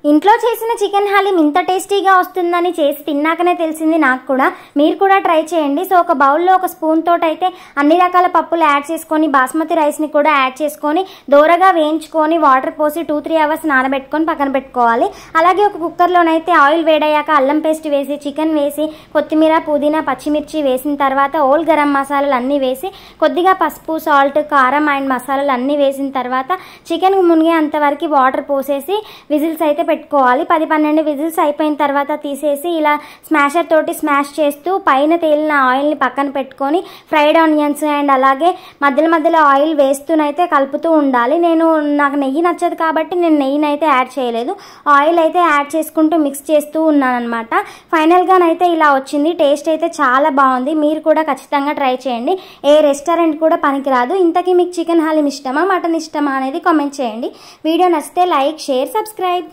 ఇంట్లో చేసిన చికెన్ హలీం ఇంత టేస్టీగా వస్తుందని చేసి తిన్నాకనే తెలిసింది నాకు కూడా. మీరు కూడా ట్రై చేయండి. సో ఒక బౌల్లో ఒక స్పూన్ తోటి అయితే అన్ని రకాల పప్పులు యాడ్ చేసుకొని బాస్మతి రైస్ని కూడా యాడ్ చేసుకొని దోరగా వేయించుకొని వాటర్ పోసి 2-3 అవర్స్ నానబెట్టుకొని పక్కన పెట్టుకోవాలి. అలాగే ఒక కుక్కర్లోనైతే ఆయిల్ వేడయ్యాక అల్లం పేస్ట్ వేసి చికెన్ వేసి కొత్తిమీర పుదీనా పచ్చిమిర్చి వేసిన తర్వాత ఓల్ గరం మసాలాలు అన్నీ వేసి కొద్దిగా పసుపు సాల్ట్ కారం అండ్ మసాలాలు అన్నీ వేసిన తర్వాత చికెన్ మునిగే అంతవరకు వాటర్ పోసేసి విజిల్స్ అయితే పెట్టుకోవాలి. 10-12 విజిల్స్ అయిపోయిన తర్వాత తీసేసి ఇలా స్మాషర్ తోటి స్మాష్ చేస్తూ పైన తేలిన ఆయిల్ని పక్కన పెట్టుకొని ఫ్రైడ్ ఆనియన్స్ అండ్ అలాగే మధ్యలో ఆయిల్ వేస్తూనైతే కలుపుతూ ఉండాలి. నాకు నెయ్యి నచ్చదు కాబట్టి నేను నెయ్యిని అయితే యాడ్ చేయలేదు. ఆయిల్ అయితే యాడ్ చేసుకుంటూ మిక్స్ చేస్తూ ఉన్నాను అనమాట. ఫైనల్గానైతే ఇలా వచ్చింది. టేస్ట్ అయితే చాలా బాగుంది. మీరు కూడా ఖచ్చితంగా ట్రై చేయండి. ఏ రెస్టారెంట్ కూడా పనికిరాదు. ఇంతకీ మీకు చికెన్ హలీం ఇష్టమా మటన్ ఇష్టమా అనేది కామెంట్ చేయండి. వీడియో నచ్చితే లైక్ షేర్ సబ్స్క్రైబ్.